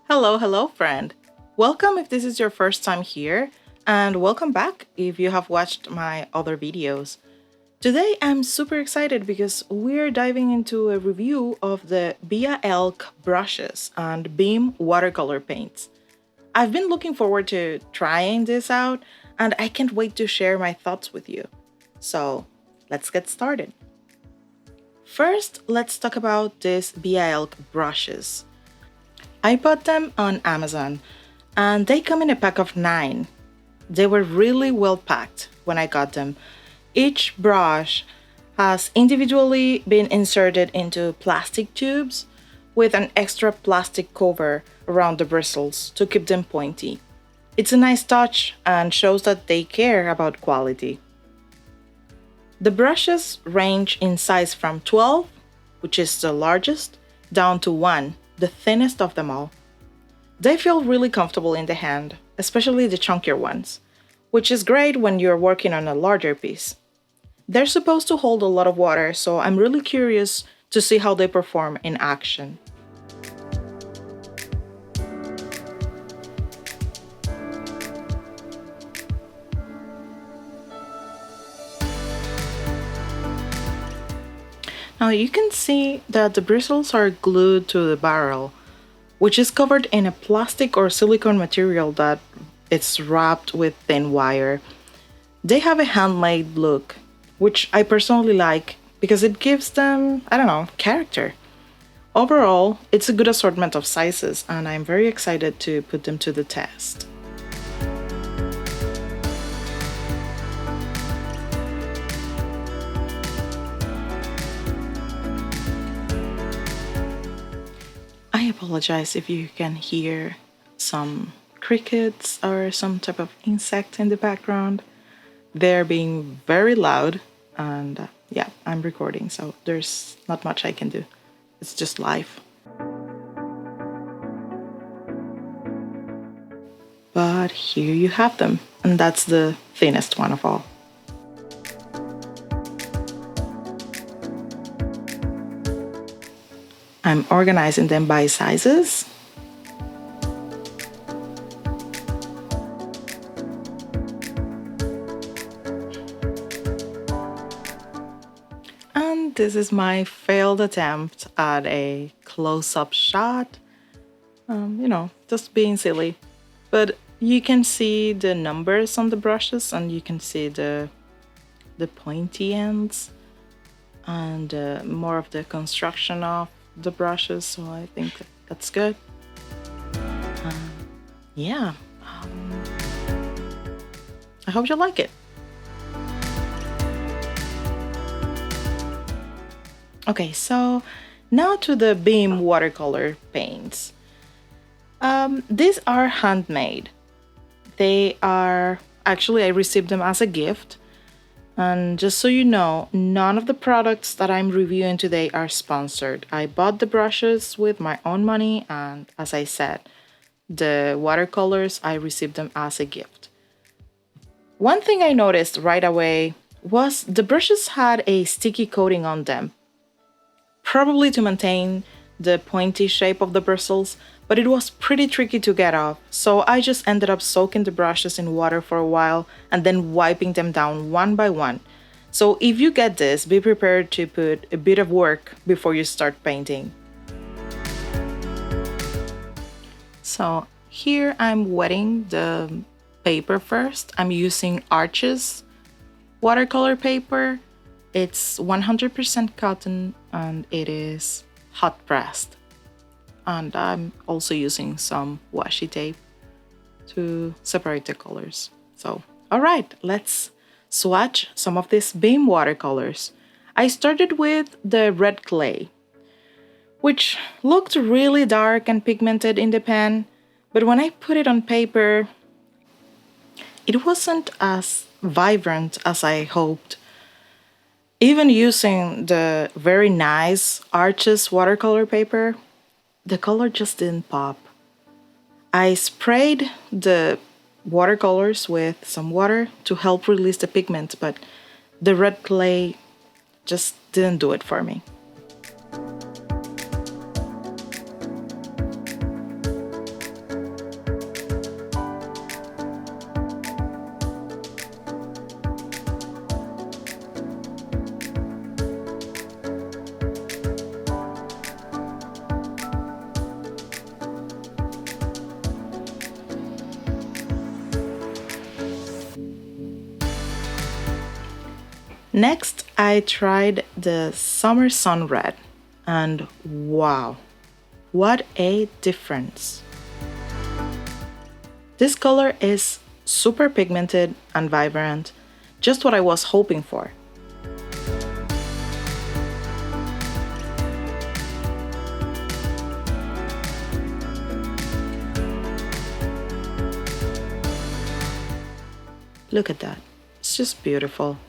Hello, friend. Welcome if this is your first time here, and welcome back if you have watched my other videos. Today I'm super excited because we're diving into a review of the Biaelk brushes and Beam watercolor paints. I've been looking forward to trying this out, and I can't wait to share my thoughts with you. So, let's get started. First, let's talk about these Biaelk brushes. I bought them on Amazon and they come in a pack of 9. They were really well packed when I got them. Each brush has individually been inserted into plastic tubes with an extra plastic cover around the bristles to keep them pointy. It's a nice touch and shows that they care about quality. The brushes range in size from 12, which is the largest, down to 1, the thinnest of them all. They feel really comfortable in the hand, especially the chunkier ones, which is great when you're working on a larger piece. They're supposed to hold a lot of water, so I'm really curious to see how they perform in action. Now you can see that the bristles are glued to the barrel, which is covered in a plastic or silicone material that it's wrapped with thin wire. They have a handmade look, which I personally like because it gives them, I don't know, character. Overall, it's a good assortment of sizes, and I'm very excited to put them to the test. I apologize if you can hear some crickets or some type of insect in the background. They're being very loud, and yeah, I'm recording, so there's not much I can do. It's just live. But here you have them, and that's the thinnest one of all. I'm organizing them by sizes. And this is my failed attempt at a close-up shot. Just being silly. But you can see the numbers on the brushes and you can see the pointy ends and more of the construction of the brushes, so I think that's good. Yeah, I hope you like it. Okay, so now to the Beam watercolor paints. These are handmade. They are actually, I received them as a gift. And just so you know, none of the products that I'm reviewing today are sponsored. I bought the brushes with my own money, and as I said, the watercolors, I received them as a gift. One thing I noticed right away was the brushes had a sticky coating on them, probably to maintain the pointy shape of the bristles, but it was pretty tricky to get off, so I just ended up soaking the brushes in water for a while and then wiping them down one by one. So if you get this, be prepared to put a bit of work before you start painting. So here I'm wetting the paper first. I'm using Arches watercolor paper. It's 100% cotton and it is hot pressed. And I'm also using some washi tape to separate the colors. So, all right, let's swatch some of these Beam watercolors. I started with the red clay, which looked really dark and pigmented in the pen, but when I put it on paper, it wasn't as vibrant as I hoped. Even using the very nice Arches watercolor paper, the color just didn't pop. I sprayed the watercolors with some water to help release the pigment, but the red clay just didn't do it for me. Next, I tried the Summer Sun Red, and wow, what a difference! This color is super pigmented and vibrant, just what I was hoping for. Look at that, it's just beautiful.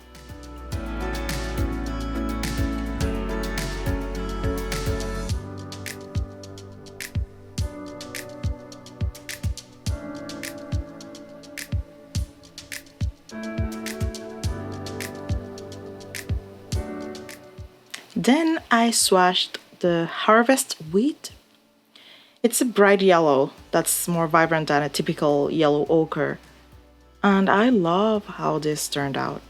Then I swatched the Harvest Wheat. It's a bright yellow that's more vibrant than a typical yellow ochre, and I love how this turned out.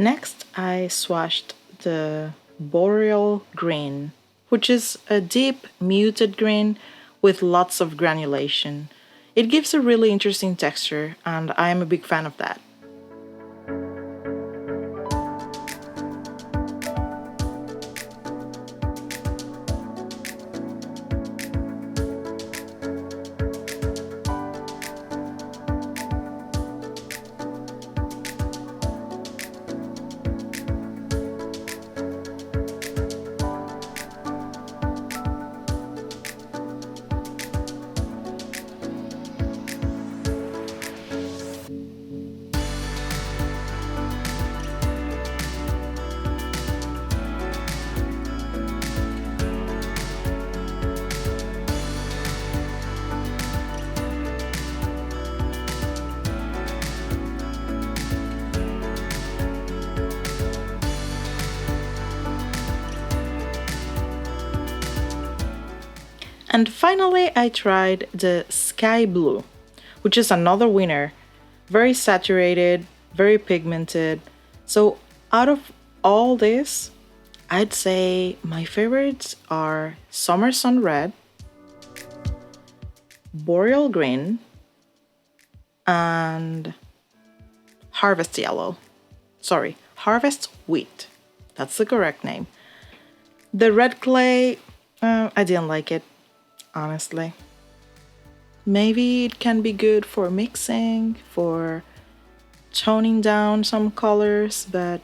Next, I swatched the Boreal Green, which is a deep, muted green with lots of granulation. It gives a really interesting texture, and I am a big fan of that. And finally, I tried the Sky Blue, which is another winner. Very saturated, very pigmented. So out of all this, I'd say my favorites are Summer Sun Red, Boreal Green, and Harvest Yellow. Sorry, Harvest Wheat. That's the correct name. The red clay, I didn't like it, honestly. Maybe it can be good for mixing, for toning down some colors, but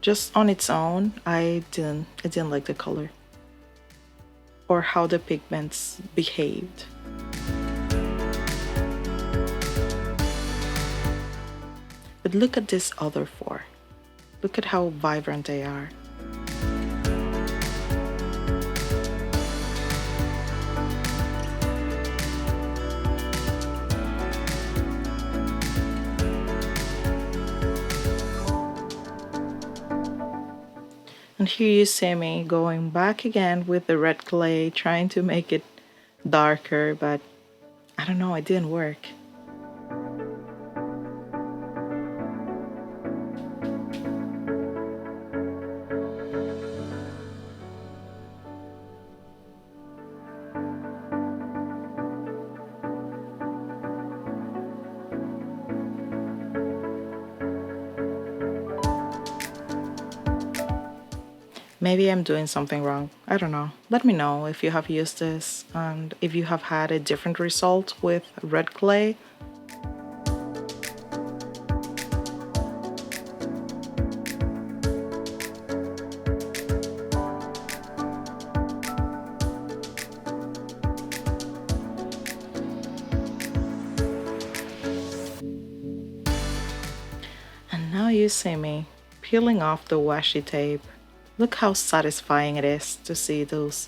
just on its own, I didn't like the color or how the pigments behaved. But look at this other four. Look at how vibrant they are. And here you see me going back again with the red clay, trying to make it darker, but I don't know, it didn't work. Maybe I'm doing something wrong. I don't know. Let me know if you have used this and if you have had a different result with red clay. And now you see me peeling off the washi tape. Look how satisfying it is to see those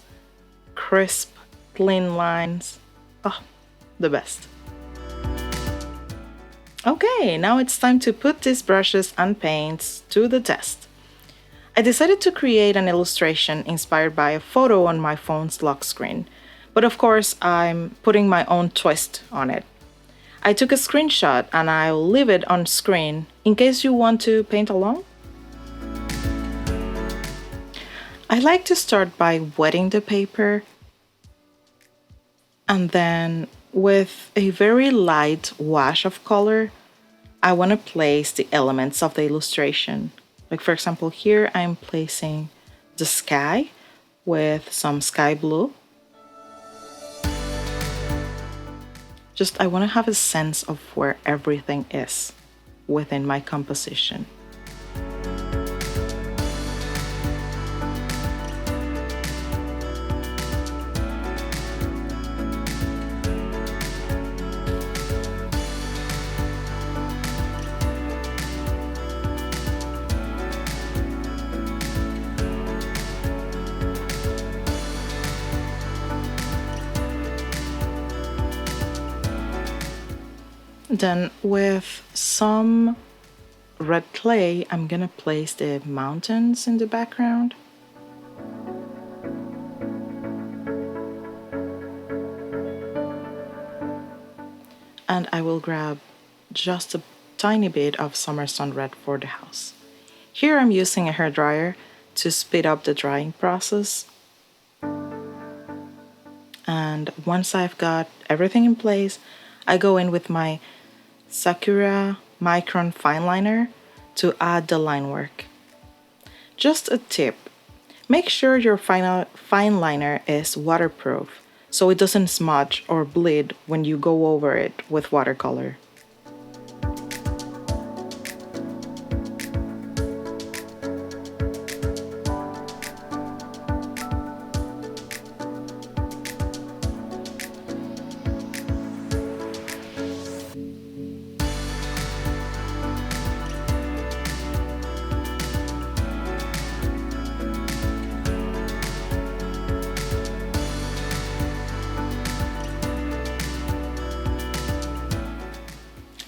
crisp, clean lines. Oh, the best. Okay, now it's time to put these brushes and paints to the test. I decided to create an illustration inspired by a photo on my phone's lock screen, but of course I'm putting my own twist on it. I took a screenshot and I'll leave it on screen in case you want to paint along. I like to start by wetting the paper and then with a very light wash of color, I want to place the elements of the illustration. Like for example, here I'm placing the sky with some sky blue. Just I want to have a sense of where everything is within my composition. Then with some red clay, I'm gonna place the mountains in the background. And I will grab just a tiny bit of Summer Sun Red for the house. Here I'm using a hairdryer to speed up the drying process. And once I've got everything in place, I go in with my Sakura Micron fine liner to add the line work. Just a tip, make sure your fine liner is waterproof so it doesn't smudge or bleed when you go over it with watercolor.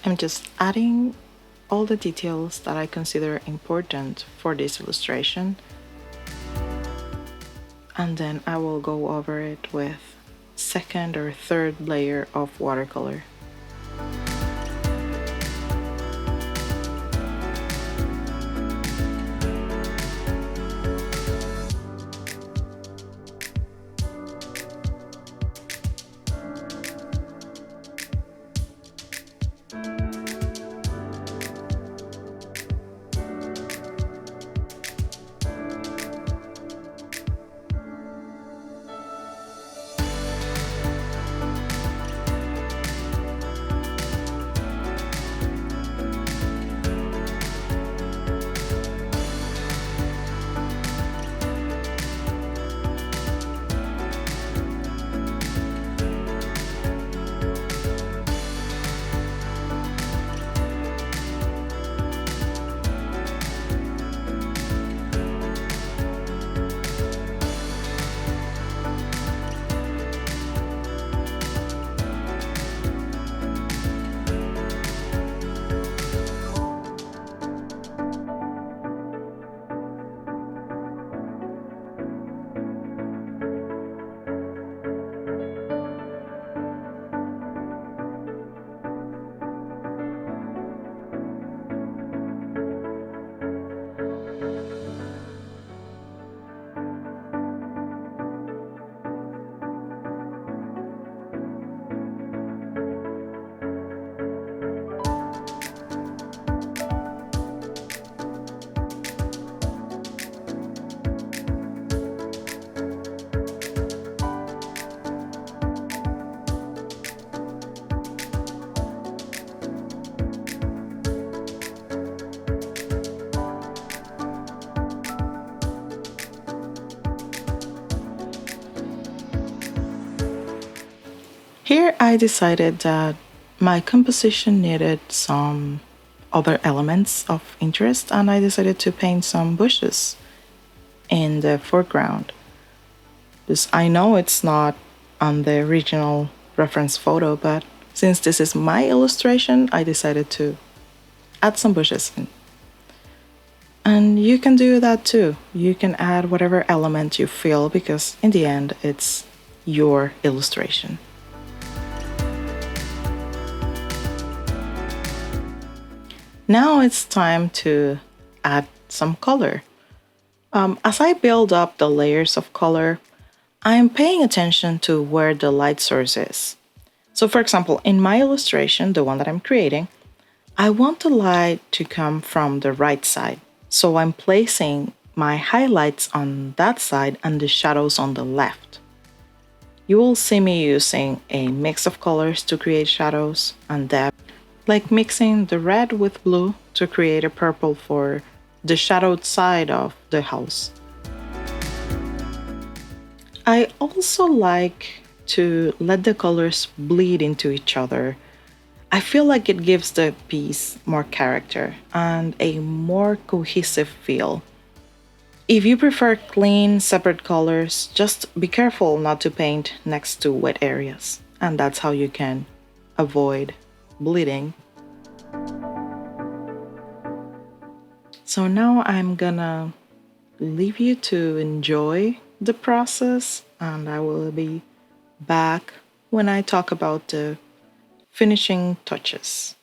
I'm just adding all the details that I consider important for this illustration, and then I will go over it with second or third layer of watercolor. Here I decided that my composition needed some other elements of interest, and I decided to paint some bushes in the foreground. Because I know it's not on the original reference photo, but since this is my illustration, I decided to add some bushes in. And you can do that too. You can add whatever element you feel because in the end, it's your illustration. Now it's time to add some color. As I build up the layers of color, I am paying attention to where the light source is. So for example, in my illustration, the one that I'm creating, I want the light to come from the right side. So I'm placing my highlights on that side and the shadows on the left. You will see me using a mix of colors to create shadows and depth, like mixing the red with blue to create a purple for the shadowed side of the house. I also like to let the colors bleed into each other. I feel like it gives the piece more character and a more cohesive feel. If you prefer clean, separate colors, just be careful not to paint next to wet areas. And that's how you can avoid bleeding. So now I'm gonna leave you to enjoy the process, and I will be back when I talk about the finishing touches.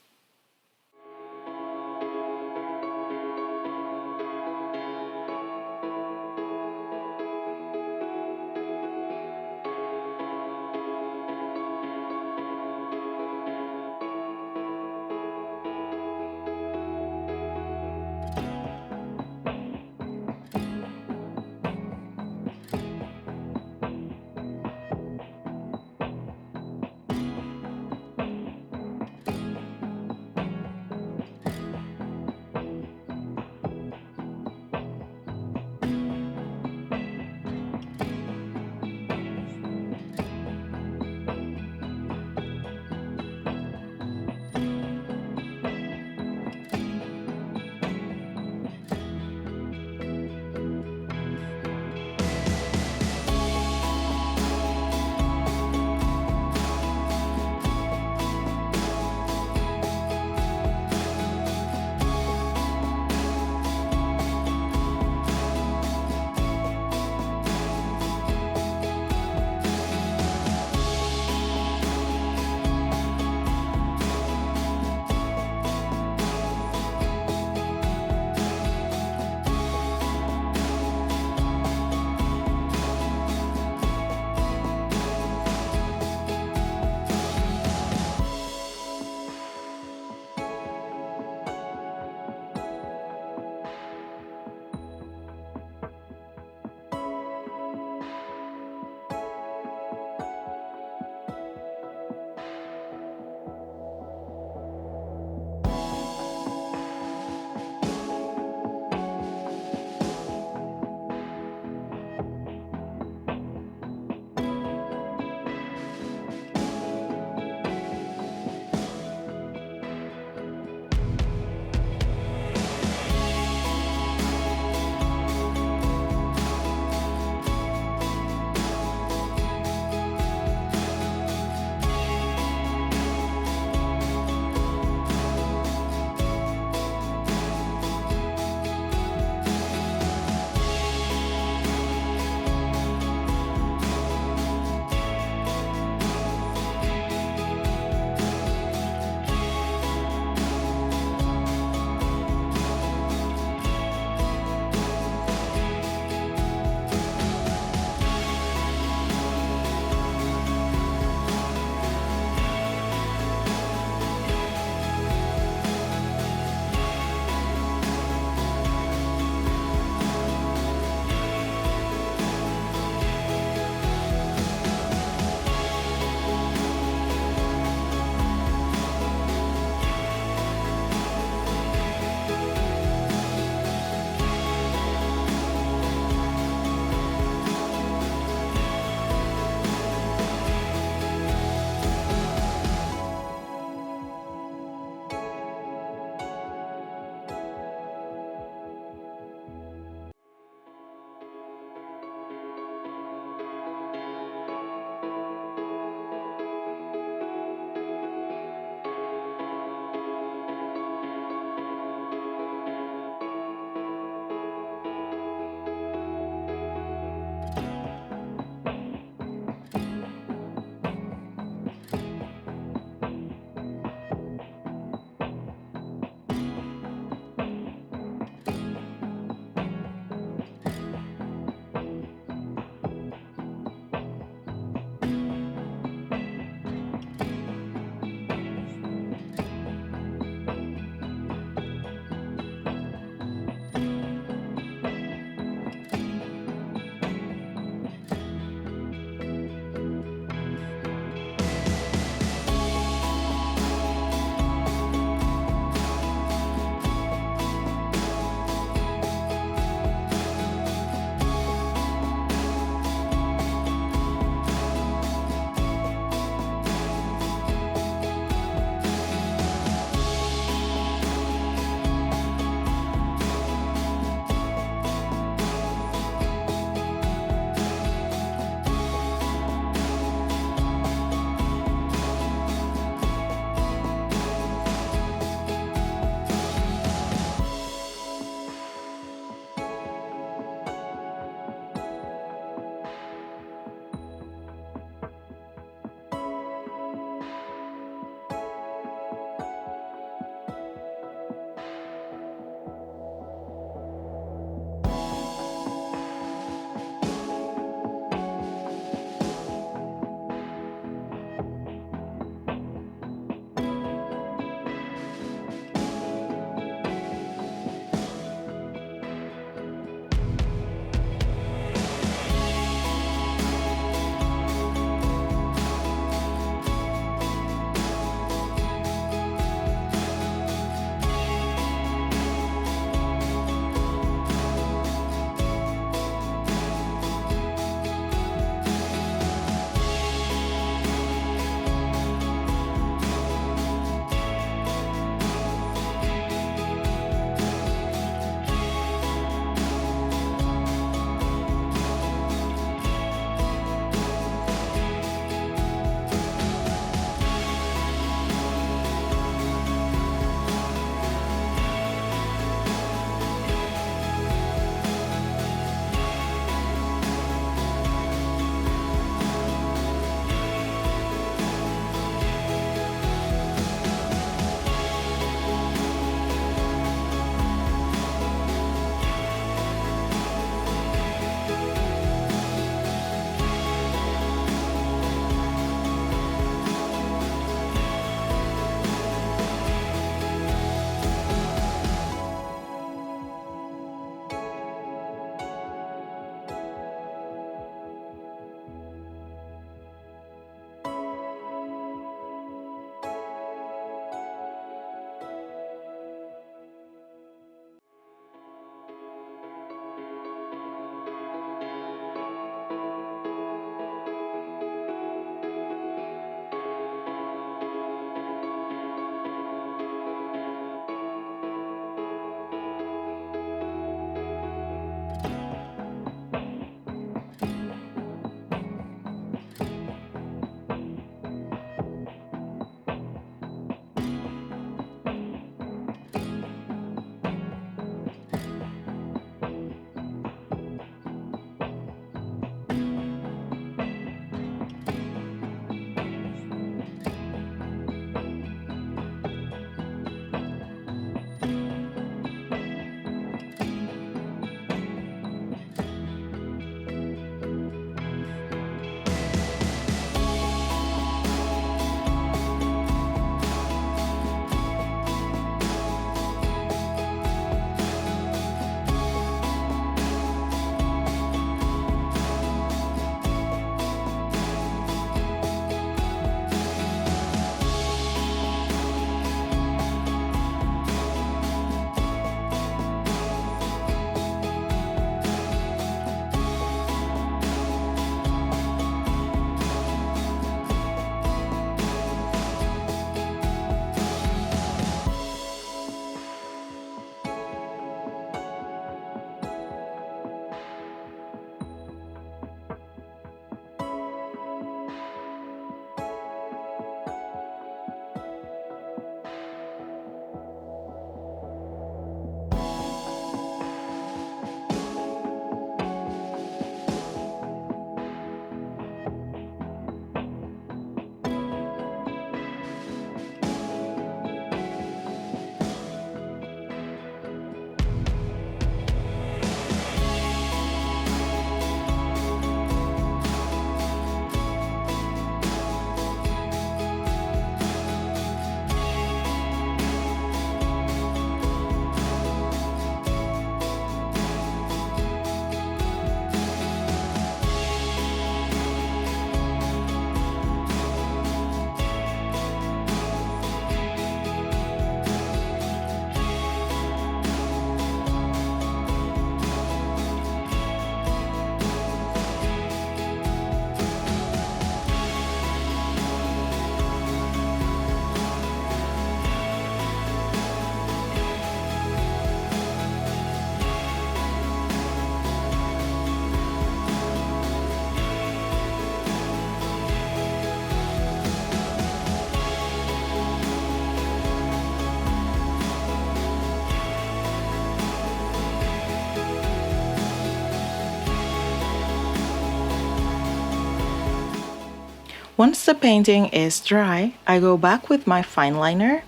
Once the painting is dry, I go back with my fine liner,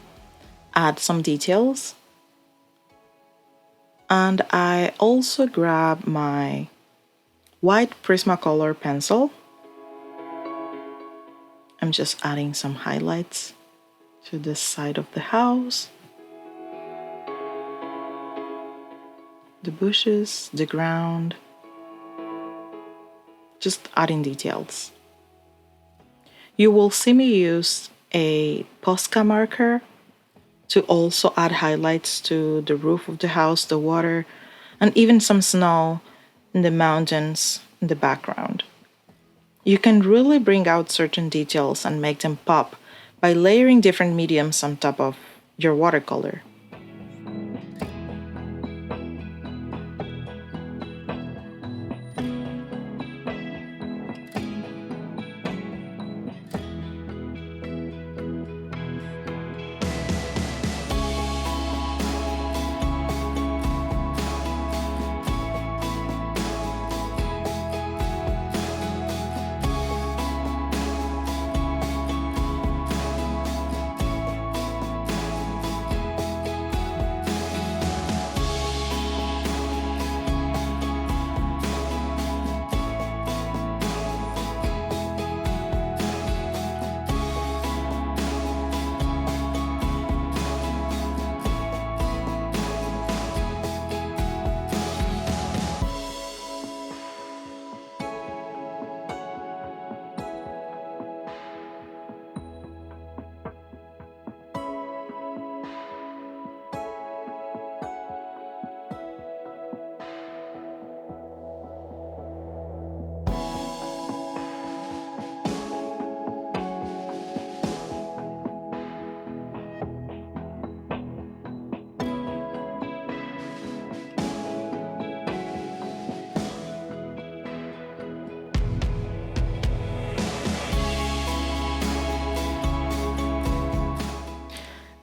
add some details, and I also grab my white Prismacolor pencil. I'm just adding some highlights to this side of the house, the bushes, the ground, just adding details. You will see me use a Posca marker to also add highlights to the roof of the house, the water, and even some snow in the mountains in the background. You can really bring out certain details and make them pop by layering different mediums on top of your watercolor.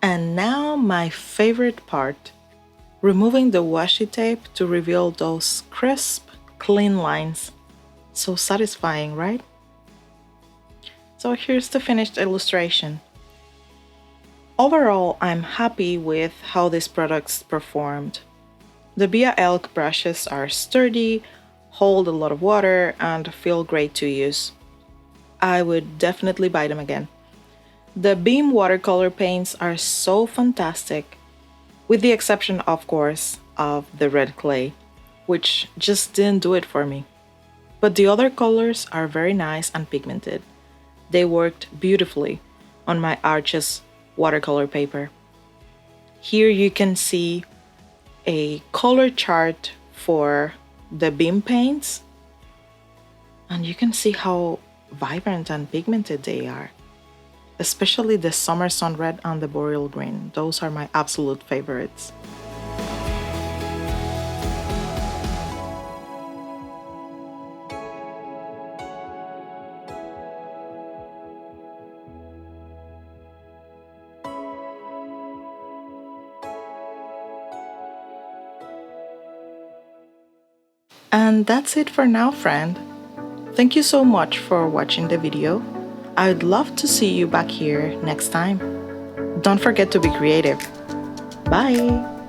And now my favorite part, removing the washi tape to reveal those crisp, clean lines. So satisfying, right? So here's the finished illustration. Overall, I'm happy with how these products performed. The Biaelk brushes are sturdy, hold a lot of water, and feel great to use. I would definitely buy them again. The Beam watercolor paints are so fantastic, with the exception, of course, of the red clay, which just didn't do it for me. But the other colors are very nice and pigmented. They worked beautifully on my Arches watercolor paper. Here you can see a color chart for the Beam paints, and you can see how vibrant and pigmented they are. Especially the Summer Sun Red and the Boreal Green. Those are my absolute favorites. And that's it for now, friend. Thank you so much for watching the video. I'd love to see you back here next time. Don't forget to be creative. Bye!